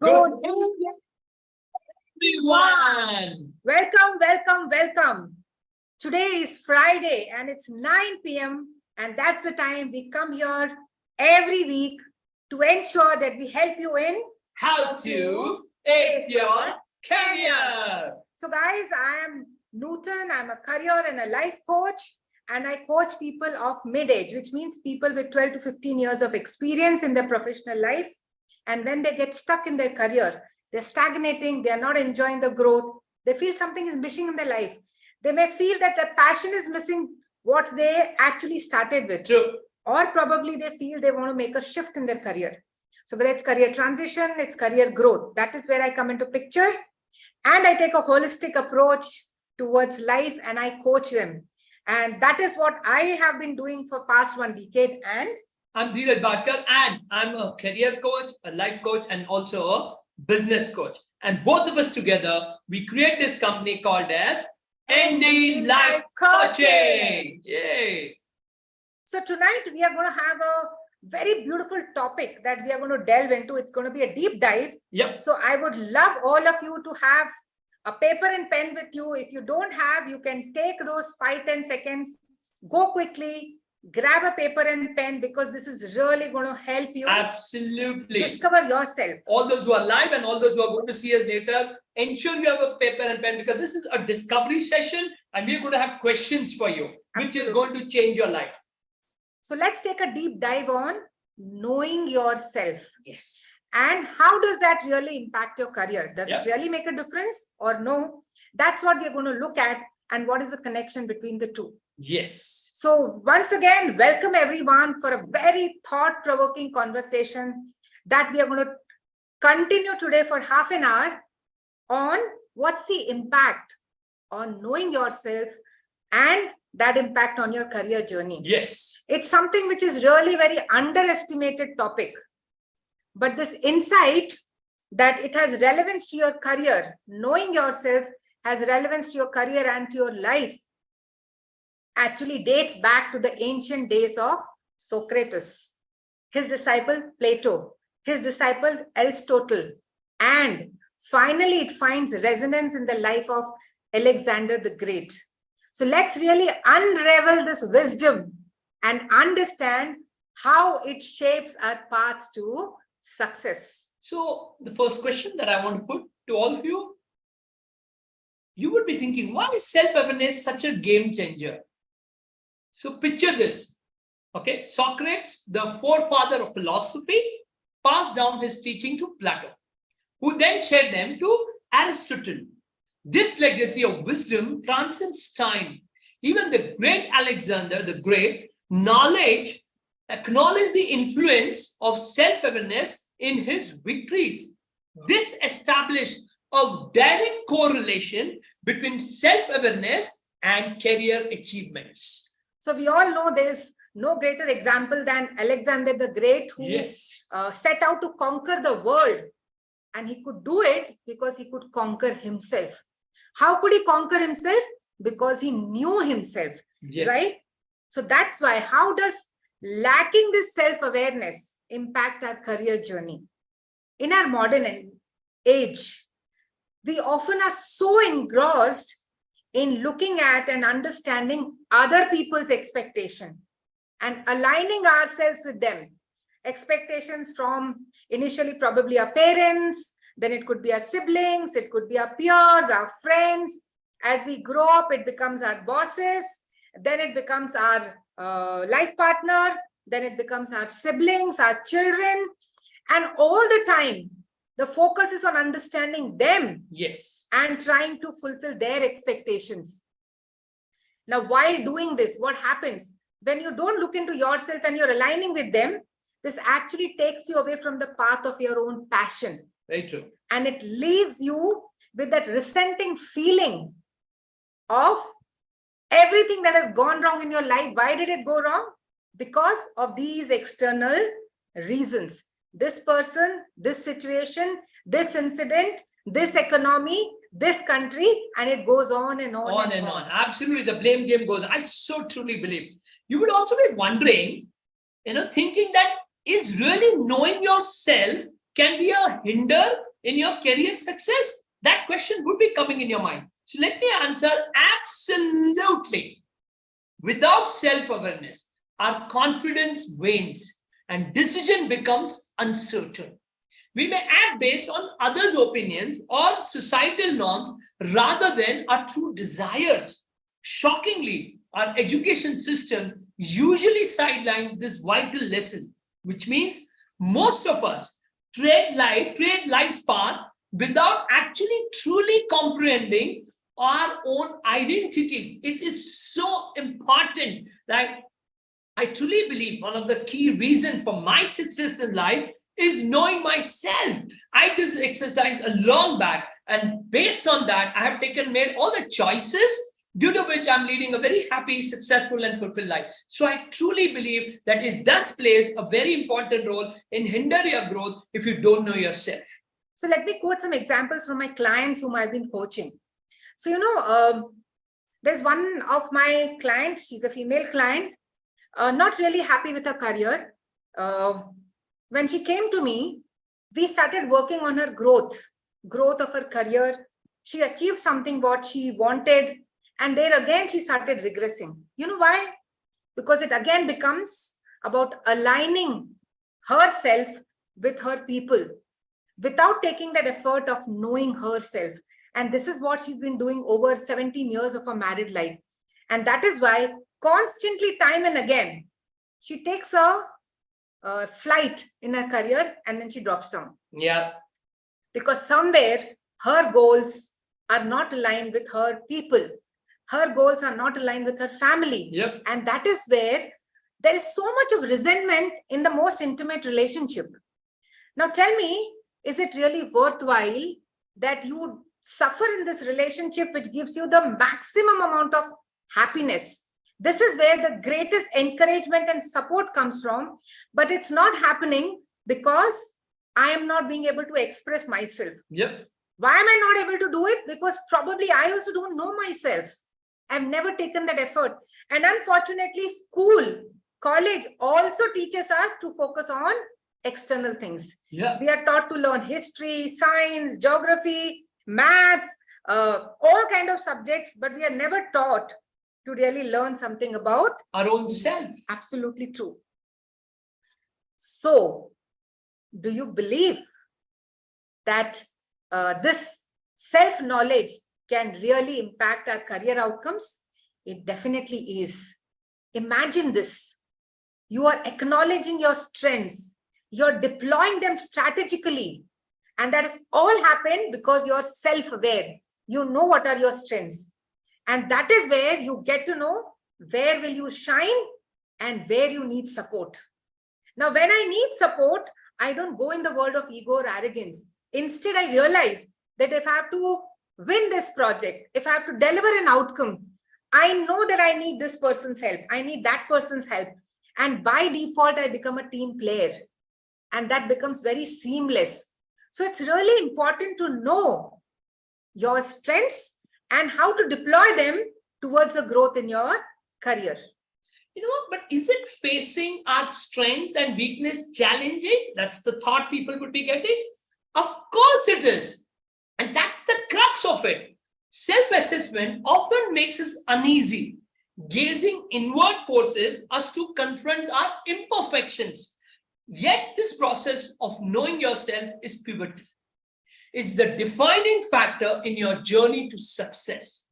Good evening, everyone. Welcome. Today is Friday and it's 9 p.m. and that's the time we come here every week to ensure that we help you in how to ace your career. So guys, I am Nutan. I'm a career and a life coach, and I coach people of mid-age, which means people with 12 to 15 years of experience in their professional life. And when they get stuck in their career, they're stagnating, they're not enjoying the growth, they feel something is missing in their life. They may feel that their passion is missing what they actually started with. True. Or probably they feel they want to make a shift in their career. So whether it's career transition, it's career growth. That is where I come into picture. And I take a holistic approach towards life and I coach them. And that is what I have been doing for past 1 decade. And I'm Dheeraj Bhatkar, and I'm a career coach, a life coach, and also a business coach. And both of us together, we create this company called as ND Life Coaching. Yay! So tonight we are going to have a very beautiful topic that we are going to delve into. It's going to be a deep dive. Yep. So I would love all of you to have a paper and pen with you. If you don't have, you can take those 5-10 seconds, go quickly, grab a paper and pen, because this is really going to help you absolutely discover yourself. All those who are live and all those who are going to see us later, ensure you have a paper and pen, because this is a discovery session and we're going to have questions for you, which is going to change your life. So let's take a deep dive on knowing yourself. Yes. And how does that really impact your career? Does it really make a difference or no? That's what we're going to look at, and what is the connection between the two. Yes. So once again, welcome everyone for a very thought-provoking conversation that we are going to continue today for half an hour on what's the impact on knowing yourself and that impact on your career journey. Yes. It's something which is really very underestimated topic. But this insight that it has relevance to your career, knowing yourself has relevance to your career and to your life, actually dates back to the ancient days of Socrates, his disciple Plato, his disciple Aristotle, and finally it finds resonance in the life of Alexander the Great. So let's really unravel this wisdom and understand how it shapes our path to success. So the first question that I want to put to all of you, you would be thinking, why is self-awareness such a game changer? So picture this, okay? Socrates, the forefather of philosophy, passed down his teaching to Plato, who then shared them to Aristotle. This legacy of wisdom transcends time. Even the great Alexander the Great acknowledged the influence of self-awareness in his victories. This established a direct correlation between self-awareness and career achievements. So we all know there's no greater example than Alexander the Great, who set out to conquer the world. And he could do it because he could conquer himself. How could he conquer himself? Because he knew himself, right? So that's why, how does lacking this self-awareness impact our career journey? In our modern age, we often are so engrossed in looking at and understanding other people's expectation and aligning ourselves with them. Expectations from initially probably our parents, then it could be our siblings, it could be our peers, our friends. As we grow up, it becomes our bosses, then it becomes our life partner, then it becomes our siblings, our children, and all the time, the focus is on understanding them and trying to fulfill their expectations. Now, while doing this, what happens? When you don't look into yourself and you're aligning with them, this actually takes you away from the path of your own passion. Very true. And it leaves you with that resenting feeling of everything that has gone wrong in your life. Why did it go wrong? Because of these external reasons. This person, this situation, this incident, this economy, this country, and it goes on and on. On and on. Absolutely. The blame game goes on. I so truly believe. You would also be wondering, thinking that is really knowing yourself can be a hinder in your career success? That question would be coming in your mind. So let me answer absolutely. Without self-awareness, our confidence wanes and decision becomes uncertain. We may act based on others' opinions or societal norms rather than our true desires. Shockingly, our education system usually sidelines this vital lesson, which means most of us tread life's path without actually truly comprehending our own identities. It is so important that I truly believe one of the key reasons for my success in life is knowing myself. I did this exercise a long back, and based on that, I have made all the choices due to which I'm leading a very happy, successful, and fulfilled life. So I truly believe that it does plays a very important role in hinder your growth if you don't know yourself. So let me quote some examples from my clients whom I've been coaching. So, there's one of my clients, she's a female client, not really happy with her career. When she came to me, we started working on her growth of her career. She achieved something what she wanted. And there again, she started regressing. You know why? Because it again becomes about aligning herself with her people without taking that effort of knowing herself. And this is what she's been doing over 17 years of her married life. And that is why constantly, time and again, she takes a flight in her career and then she drops down. Yeah. Because somewhere her goals are not aligned with her people. Her goals are not aligned with her family. Yep. And that is where there is so much of resentment in the most intimate relationship. Now tell me, is it really worthwhile that you suffer in this relationship which gives you the maximum amount of happiness? This is where the greatest encouragement and support comes from, but it's not happening because I am not being able to express myself. Yep. Why am I not able to do it? Because probably I also don't know myself. I've never taken that effort. And unfortunately, school, college also teaches us to focus on external things. Yeah. We are taught to learn history, science, geography, maths, all kind of subjects, but we are never taught to really learn something about our own self. Absolutely true. So, do you believe that this self-knowledge can really impact our career outcomes? It definitely is. Imagine this. You are acknowledging your strengths. You're deploying them strategically. And that is all happened because you're self-aware. You know what are your strengths. And that is where you get to know where will you shine and where you need support. Now, when I need support, I don't go in the world of ego or arrogance. Instead, I realize that if I have to win this project, if I have to deliver an outcome, I know that I need this person's help. I need that person's help. And by default, I become a team player. And that becomes very seamless. So it's really important to know your strengths and how to deploy them towards the growth in your career. You know, but is it facing our strengths and weakness challenging? That's the thought people would be getting. Of course it is. And that's the crux of it. Self-assessment often makes us uneasy. Gazing inward forces us to confront our imperfections. Yet this process of knowing yourself is pivotal. It's the defining factor in your journey to success,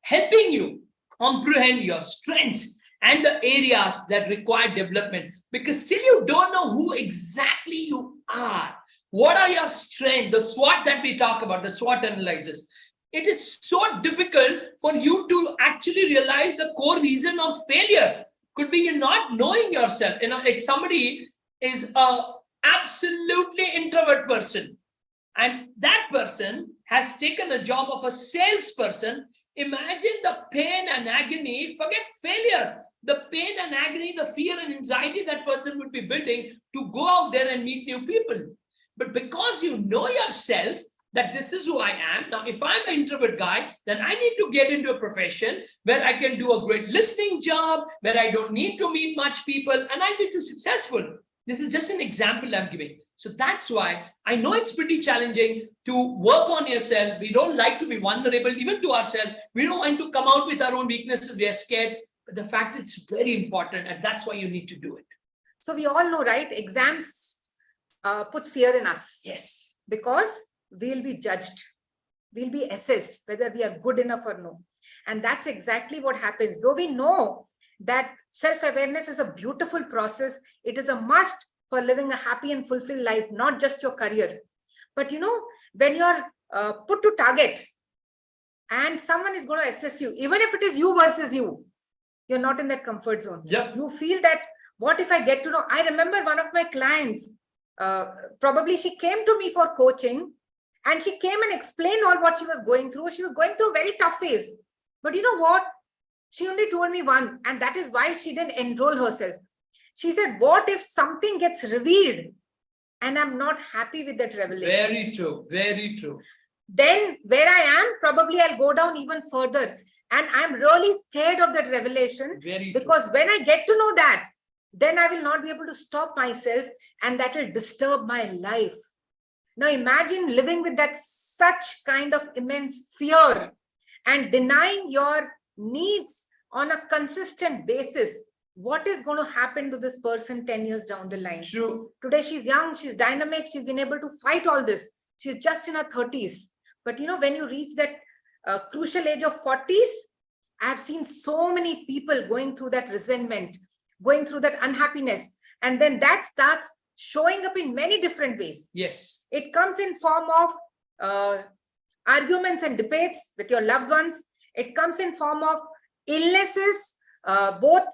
helping you comprehend your strengths and the areas that require development. Because still you don't know who exactly you are. What are your strengths? The SWOT that we talk about, the SWOT analysis. It is so difficult for you to actually realize the core reason of failure. Could be you not knowing yourself. You know, like somebody is a absolutely introvert person, and that person has taken a job of a salesperson. Imagine the pain and agony, forget failure, the pain and agony, the fear and anxiety that person would be building to go out there and meet new people. But because you know yourself that this is who I am, now if I'm an introvert guy, then I need to get into a profession where I can do a great listening job, where I don't need to meet much people, and I'll be too successful. This is just an example I'm giving. So that's why I know it's pretty challenging to work on yourself. We don't like to be vulnerable even to ourselves. We don't want to come out with our own weaknesses. We are scared. But the fact it's very important, and that's why you need to do it. So we all know, right? Exams puts fear in us. Yes. Because we'll be judged. We'll be assessed whether we are good enough or no. And that's exactly what happens. Though we know that self-awareness is a beautiful process, it is a must for living a happy and fulfilled life, not just your career. But you know, when you're put to target and someone is going to assess you, even if it is you versus you, you're not in that comfort zone. Yep. You feel that, what if I get to know? I remember one of my clients, probably she came to me for coaching, and she came and explained all what she was going through. She was going through a very tough phase. But you know what? She only told me one, and that is why she didn't enroll herself. She said, what if something gets revealed and I'm not happy with that revelation? Very true. Very true. Then where I am, probably I'll go down even further. And I'm really scared of that revelation. Very because true. when I get to know that, then I will not be able to stop myself, and that will disturb my life. Now imagine living with that such kind of immense fear and denying your needs on a consistent basis. What is going to happen to this person 10 years down the line? True. Today she's young, she's dynamic, she's been able to fight all this. She's just in her 30s. But you know, when you reach that crucial age of 40s, I've seen so many people going through that resentment, going through that unhappiness. And then that starts showing up in many different ways. Yes. It comes in form of arguments and debates with your loved ones. It comes in form of illnesses, both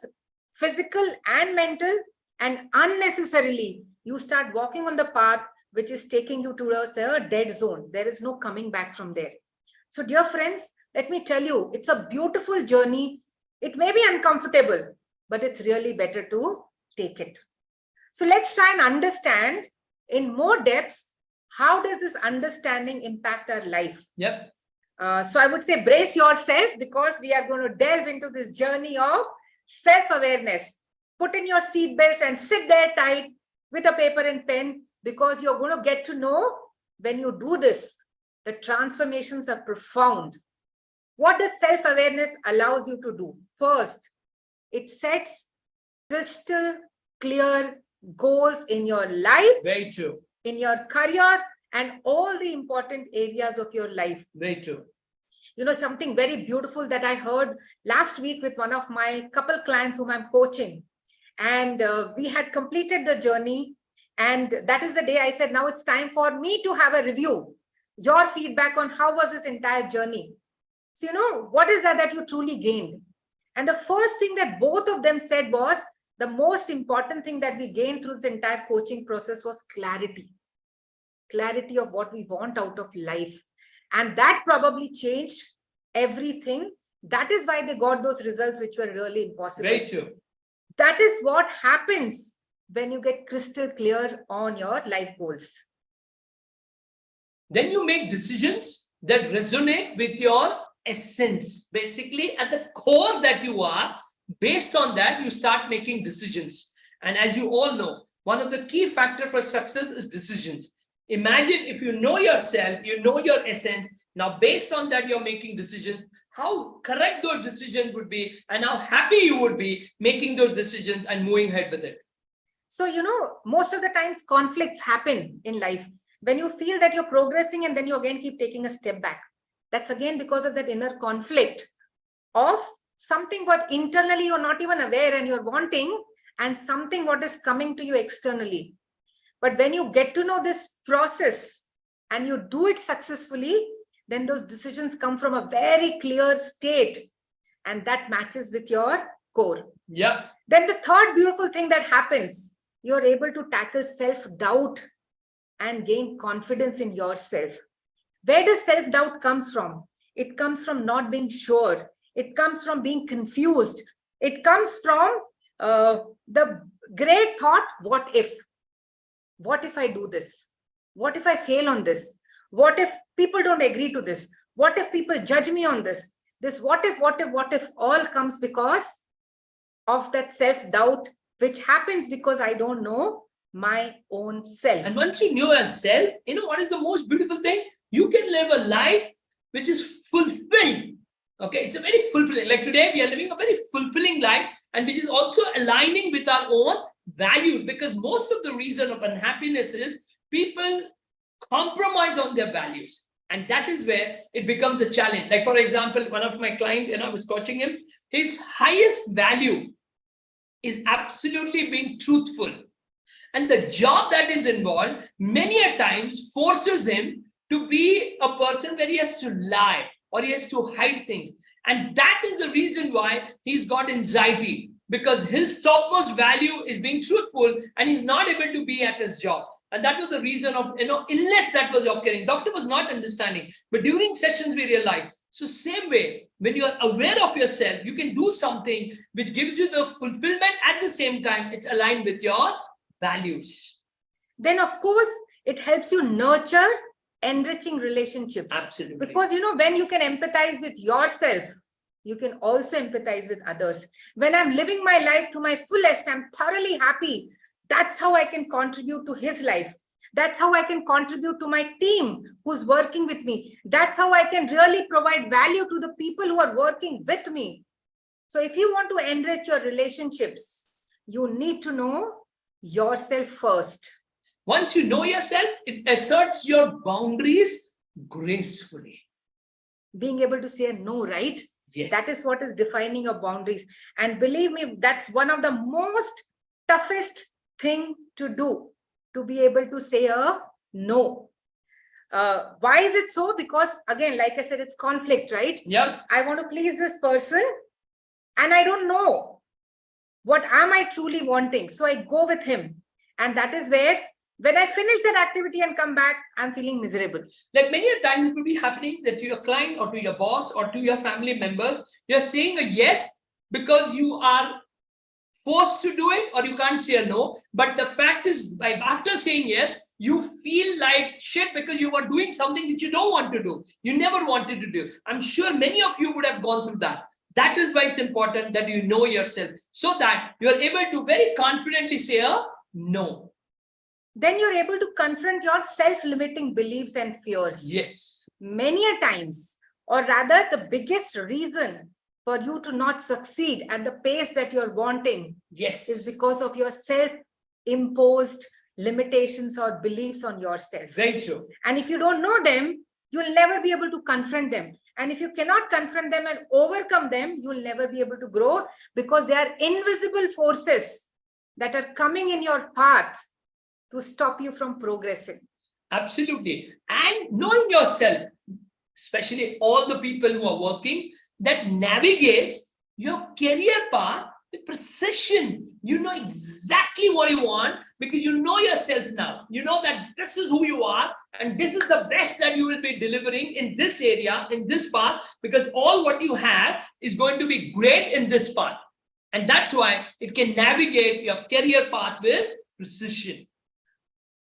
physical and mental, and unnecessarily you start walking on the path which is taking you towards a dead zone. There is no coming back from there. So dear friends, let me tell you, it's a beautiful journey. It may be uncomfortable, but it's really better to take it. So let's try and understand in more depth, how does this understanding impact our life? Yep. So I would say brace yourself, because we are going to delve into this journey of self-awareness. Put in your seatbelts and sit there tight with a paper and pen, because you're going to get to know, when you do this, the transformations are profound. What does self-awareness allows you to do? First, it sets crystal clear goals in your life, Very true. in your career, and all the important areas of your life. Very true. You know, something very beautiful that I heard last week with one of my couple clients whom I'm coaching. And we had completed the journey. And that is the day I said, now it's time for me to have a review, your feedback on how was this entire journey. So, you know, what is that you truly gained? And the first thing that both of them said was, the most important thing that we gained through this entire coaching process was clarity. Clarity of what we want out of life. And that probably changed everything. That is why they got those results which were really impossible. Very true. That is what happens when you get crystal clear on your life goals. Then you make decisions that resonate with your essence. Basically, at the core that you are, based on that, you start making decisions. And as you all know, one of the key factors for success is decisions. Imagine if you know yourself, you know your essence. Now, based on that, you're making decisions. How correct those decisions would be, and how happy you would be making those decisions and moving ahead with it. So, you know, most of the times conflicts happen in life. When you feel that you're progressing and then you again keep taking a step back. That's again because of that inner conflict of something what internally you're not even aware and you're wanting, and something what is coming to you externally. But when you get to know this process and you do it successfully, then those decisions come from a very clear state, and that matches with your core. Yeah. Then the third beautiful thing that happens, you're able to tackle self-doubt and gain confidence in yourself. Where does self-doubt comes from? It comes from not being sure. It comes from being confused. It comes from the great thought, what if? What if I do this? What if I fail on this? What if people don't agree to this? What if people judge me on this? This what if all comes because of that self-doubt, which happens because I don't know my own self. And once you know yourself, you know what is the most beautiful thing? You can live a life which is fulfilled. Okay, it's a very fulfilling. Like today, we are living a very fulfilling life, and which is also aligning with our own values. Because most of the reason of unhappiness is people compromise on their values, and that is where it becomes a challenge. Like for example, one of my clients, I was coaching him. His highest value is absolutely being truthful. And the job that is involved many a times forces him to be a person where he has to lie or he has to hide things. And that is the reason why he's got anxiety, because his topmost value is being truthful and he's not able to be at his job. And that was the reason of illness that was occurring. Doctor was not understanding. But during sessions, we realized. So same way, when you are aware of yourself, you can do something which gives you the fulfillment. At the same time, it's aligned with your values. Then, of course, it helps you nurture enriching relationships. Absolutely. Because, when you can empathize with yourself, you can also empathize with others. When I'm living my life to my fullest, I'm thoroughly happy. That's how I can contribute to his life. That's how I can contribute to my team who's working with me. That's how I can really provide value to the people who are working with me. So if you want to enrich your relationships, you need to know yourself first. Once you know yourself, it asserts your boundaries gracefully. Being able to say no, right? Yes. That is what is defining your boundaries. And believe me, that's one of the most toughest thing to do, to be able to say a no. Why is it so? Because again, like I said, it's conflict, right? Yeah. I want to please this person and I don't know what am I truly wanting. So I go with him. And that is where, when I finish that activity and come back, I'm feeling miserable. Like many a times it will be happening that to your client or to your boss or to your family members, you're saying a yes because you are forced to do it, or you can't say a no. But the fact is, like after saying yes, you feel like shit because you are doing something which you don't want to do. You never wanted to do. I'm sure many of you would have gone through that. That is why it's important that you know yourself, so that you are able to very confidently say a no. Then you're able to confront your self-limiting beliefs and fears. Yes. Many a times, or rather the biggest reason for you to not succeed at the pace that you're wanting, yes, is because of your self-imposed limitations or beliefs on yourself. Very true. And if you don't know them, you'll never be able to confront them. And if you cannot confront them and overcome them, you'll never be able to grow, because they are invisible forces that are coming in your path to stop you from progressing. Absolutely. And knowing yourself, especially all the people who are working, that navigates your career path with precision. You know exactly what you want because you know yourself now. You know that this is who you are and this is the best that you will be delivering in this area, in this path, because all what you have is going to be great in this path. And that's why it can navigate your career path with precision.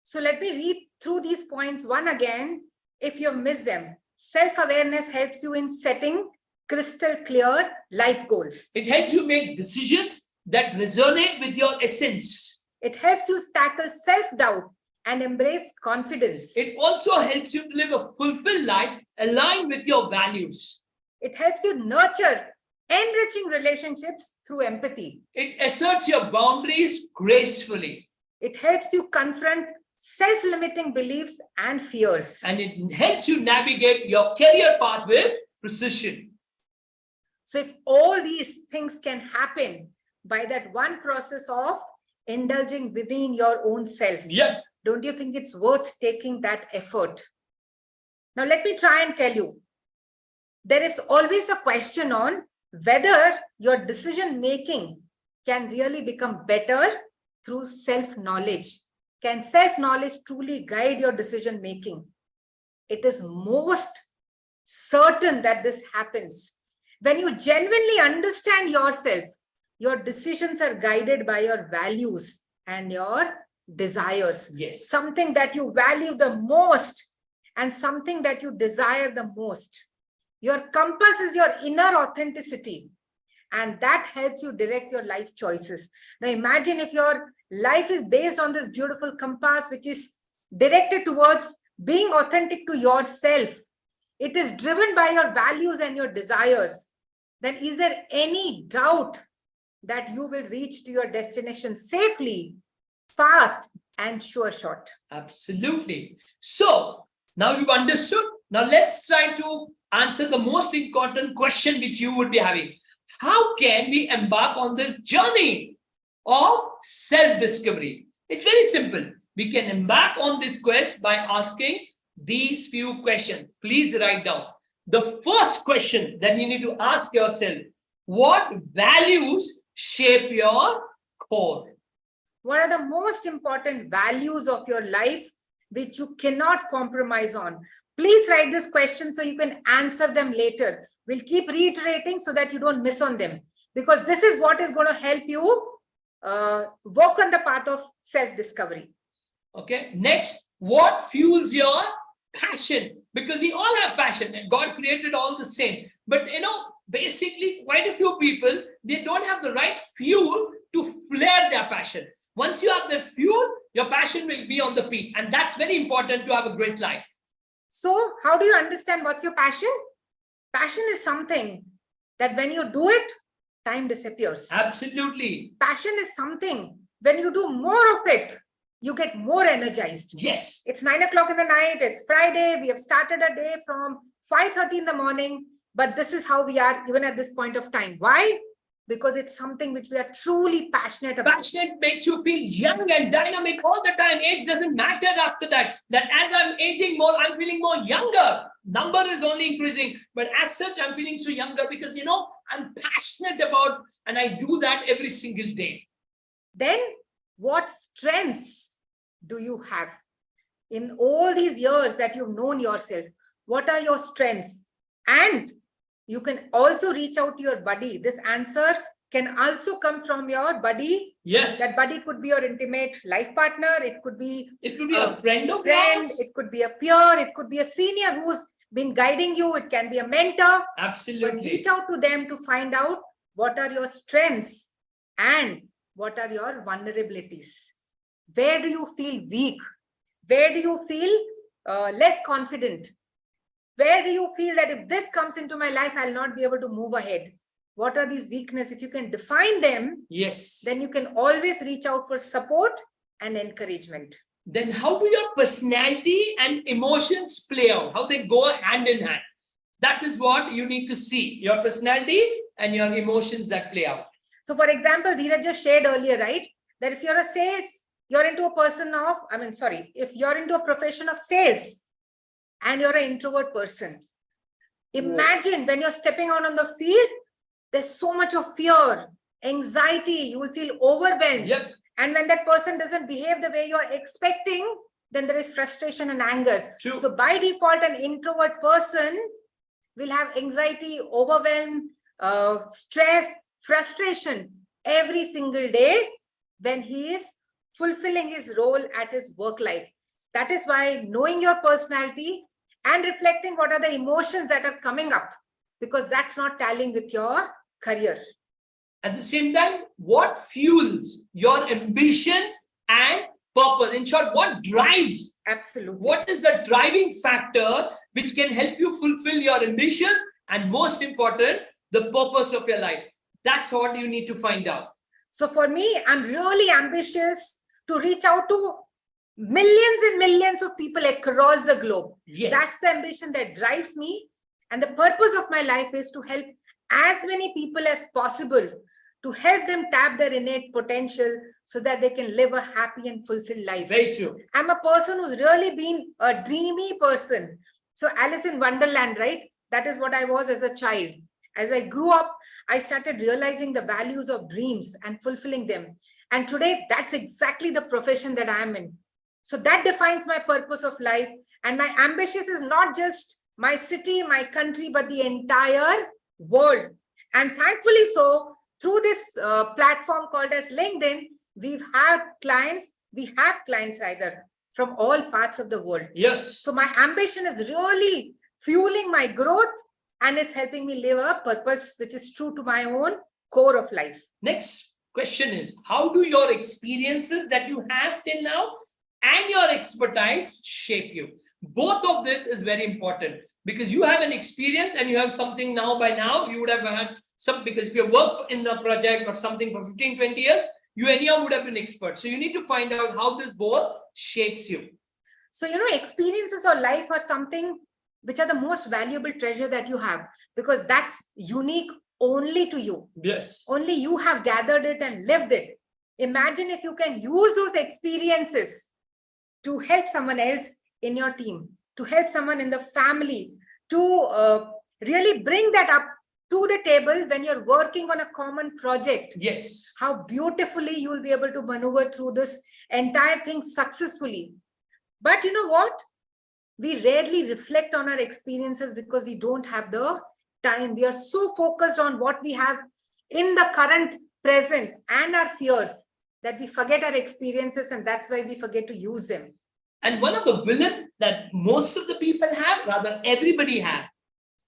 So let me read through these points one again if you've missed them. Self-awareness helps you in setting crystal clear life goals. It helps you make decisions that resonate with your essence. It helps you tackle self-doubt and embrace confidence. It also helps you to live a fulfilled life aligned with your values. It helps you nurture enriching relationships through empathy. It asserts your boundaries gracefully. It helps you confront self-limiting beliefs and fears. And it helps you navigate your career path with precision. So if all these things can happen by that one process of indulging within your own self, yeah, don't you think it's worth taking that effort? Now, let me try and tell you. There is always a question on whether your decision-making can really become better through self-knowledge. Can self-knowledge truly guide your decision-making? It is most certain that this happens. When you genuinely understand yourself, your decisions are guided by your values and your desires. Yes. Something that you value the most and something that you desire the most. Your compass is your inner authenticity. And that helps you direct your life choices. Now imagine if your life is based on this beautiful compass, which is directed towards being authentic to yourself. It is driven by your values and your desires. Then is there any doubt that you will reach to your destination safely, fast, and sure shot? Absolutely. So now you've understood. Now let's try to answer the most important question which you would be having. How can we embark on this journey of self-discovery? It's very simple. We can embark on this quest by asking these few questions. Please write down. The first question that you need to ask yourself: what values shape your core? What are the most important values of your life which you cannot compromise on? Please write this question so you can answer them later. We'll keep reiterating so that you don't miss on them, because this is what is going to help you walk on the path of self-discovery. Okay. Next, what fuels your passion? Because we all have passion and God created all the same. But basically quite a few people, they don't have the right fuel to flare their passion. Once you have that fuel, your passion will be on the peak. And that's very important to have a great life. So how do you understand what's your passion? Passion is something that when you do it, time disappears. Absolutely. Passion is something, when you do more of it, you get more energized. Yes. It's 9 o'clock in the night. It's Friday. We have started a day from 5:30 in the morning. But this is how we are even at this point of time. Why? Because it's something which we are truly passionate about. Passionate makes you feel young and dynamic all the time. Age doesn't matter after that. That as I'm aging more, I'm feeling more younger. Number is only increasing. But as such, I'm feeling so younger because, I'm passionate about, and I do that every single day. Then what strengths do you have? In all these years that you've known yourself, what are your strengths? And you can also reach out to your buddy. This answer can also come from your buddy. Yes. That buddy could be your intimate life partner. It could be a friend of yours. It could be a peer. It could be a senior who's been guiding you. It can be a mentor. Absolutely. But reach out to them to find out what are your strengths and what are your vulnerabilities. Where do you feel weak? Where do you feel less confident? Where do you feel that if this comes into my life, I'll not be able to move ahead? What are these weaknesses? If you can define them, yes, then you can always reach out for support and encouragement. Then how do your personality and emotions play out? How they go hand in hand? That is what you need to see. Your personality and your emotions that play out. So for example, Dheeraj just shared earlier, right? That if you're a sales, you're into a if you're into a profession of sales, and you're an introvert person. Imagine when you're stepping out on the field, there's so much of fear, anxiety, you will feel overwhelmed. Yep. And when that person doesn't behave the way you're expecting, then there is frustration and anger. True. So by default, an introvert person will have anxiety, overwhelm, stress, frustration every single day when he is fulfilling his role at his work life. That is why knowing your personality and reflecting what are the emotions that are coming up, because that's not tallying with your career. At the same time, what fuels your ambitions and purpose? In short, what drives? Absolutely. What is the driving factor which can help you fulfill your ambitions and, most important, the purpose of your life? That's what you need to find out. So for me, I'm really ambitious to reach out to millions and millions of people across the globe. Yes. That's the ambition that drives me. And the purpose of my life is to help as many people as possible, to help them tap their innate potential so that they can live a happy and fulfilled life. Very true. I'm a person who's really been a dreamy person. So Alice in Wonderland, right? That is what I was as a child. As I grew up, I started realizing the values of dreams and fulfilling them. And today, that's exactly the profession that I am in. So that defines my purpose of life. And my ambition is not just my city, my country, but the entire world. And thankfully so, through this platform called as LinkedIn, we have clients from all parts of the world. Yes. So my ambition is really fueling my growth, and it's helping me live a purpose which is true to my own core of life. Next question is, how do your experiences that you have till now and your expertise shape you? Both of this is very important, because you have an experience and you have something now. By now, you would have had some, because if you work in a project or something for 15, 20 years, you anyhow would have been expert. So you need to find out how this both shapes you. So, experiences of life are something which are the most valuable treasure that you have, because that's unique only to you. Yes. Only you have gathered it and lived it. Imagine if you can use those experiences to help someone else in your team, to help someone in the family, to really bring that up to the table when you're working on a common project. Yes. How beautifully you will be able to maneuver through this entire thing successfully. But you know what? We rarely reflect on our experiences because we don't have the time. We are so focused on what we have in the current present and our fears that we forget our experiences, and that's why we forget to use them. And one of the villains that most of the people have, rather everybody have,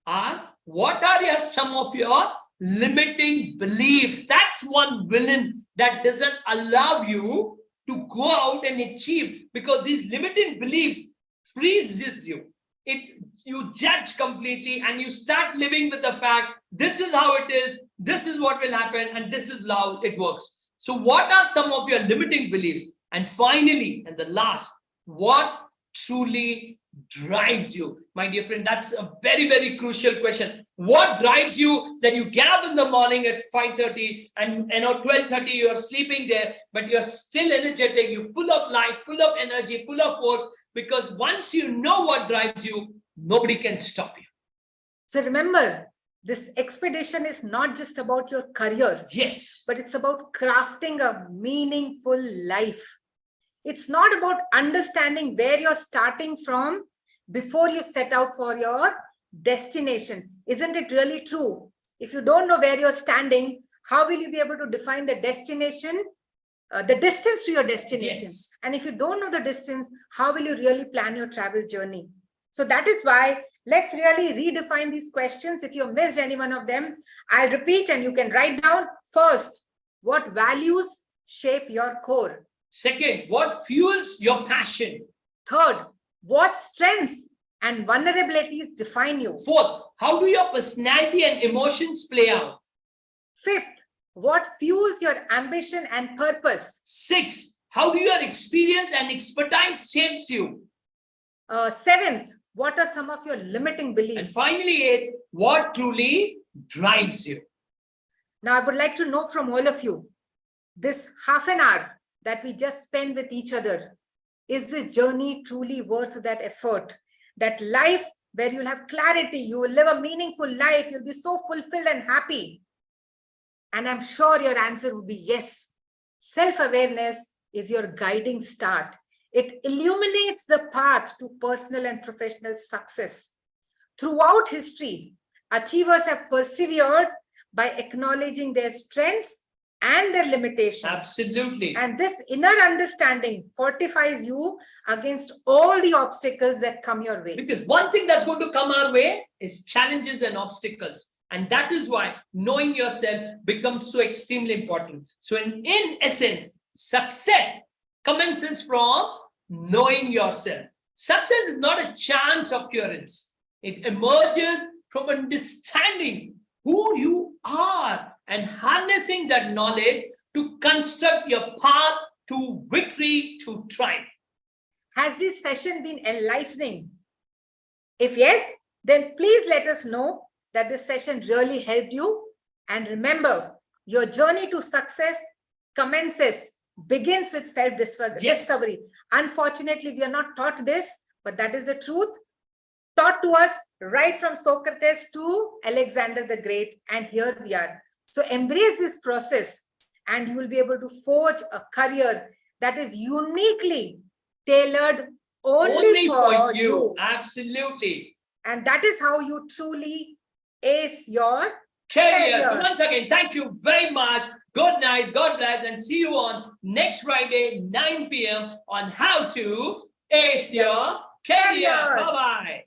are what are some of your limiting beliefs. That's one villain that doesn't allow you to go out and achieve, because these limiting beliefs freezes you. You judge completely and you start living with the fact, this is how it is, this is what will happen, and this is how it works. So what are some of your limiting beliefs? And finally, and the last, what truly drives you? My dear friend, that's a very, very crucial question. What drives you that you get up in the morning at 5:30 and 12:30 you're sleeping there, but you're still energetic, you're full of life, full of energy, full of force, because once you know what drives you, nobody can stop you. So remember, this expedition is not just about your career. Yes. But it's about crafting a meaningful life. It's not about understanding where you're starting from before you set out for your destination. Isn't it really true? If you don't know where you're standing, how will you be able to define the destination, the distance to your destination? Yes. And if you don't know the distance, how will you really plan your travel journey? So that is why let's really redefine these questions. If you missed any one of them, I'll repeat and you can write down. First, what values shape your core? Second, what fuels your passion? Third, what strengths and vulnerabilities define you? Fourth, how do your personality and emotions play out? Fifth, what fuels your ambition and purpose? Sixth, how do your experience and expertise shapes you? Seventh, what are some of your limiting beliefs? And finally, eighth, what truly drives you? Now, I would like to know from all of you, this half an hour that we just spend with each other, is this journey truly worth that effort? That life where you'll have clarity, you will live a meaningful life, you'll be so fulfilled and happy. And I'm sure your answer would be yes. Self-awareness is your guiding start. It illuminates the path to personal and professional success. Throughout history, achievers have persevered by acknowledging their strengths and their limitations. Absolutely. And this inner understanding fortifies you against all the obstacles that come your way. Because one thing that's going to come our way is challenges and obstacles. And that is why knowing yourself becomes so extremely important. So in essence, success commences from knowing yourself. Success is not a chance occurrence. It emerges from understanding who you are and harnessing that knowledge to construct your path to victory, to triumph. Has this session been enlightening? If yes, then please let us know that this session really helped you. And remember, your journey to success begins with self-discovery. Yes. Unfortunately, we are not taught this, but that is the truth. Taught to us right from Socrates to Alexander the Great, and here we are. So embrace this process and you will be able to forge a career that is uniquely tailored only for you. Absolutely. And that is how you truly ace your career. So once again, thank you very much. Good night, God bless, and see you on next Friday, 9 p.m. on how to ace your career. Bye-bye.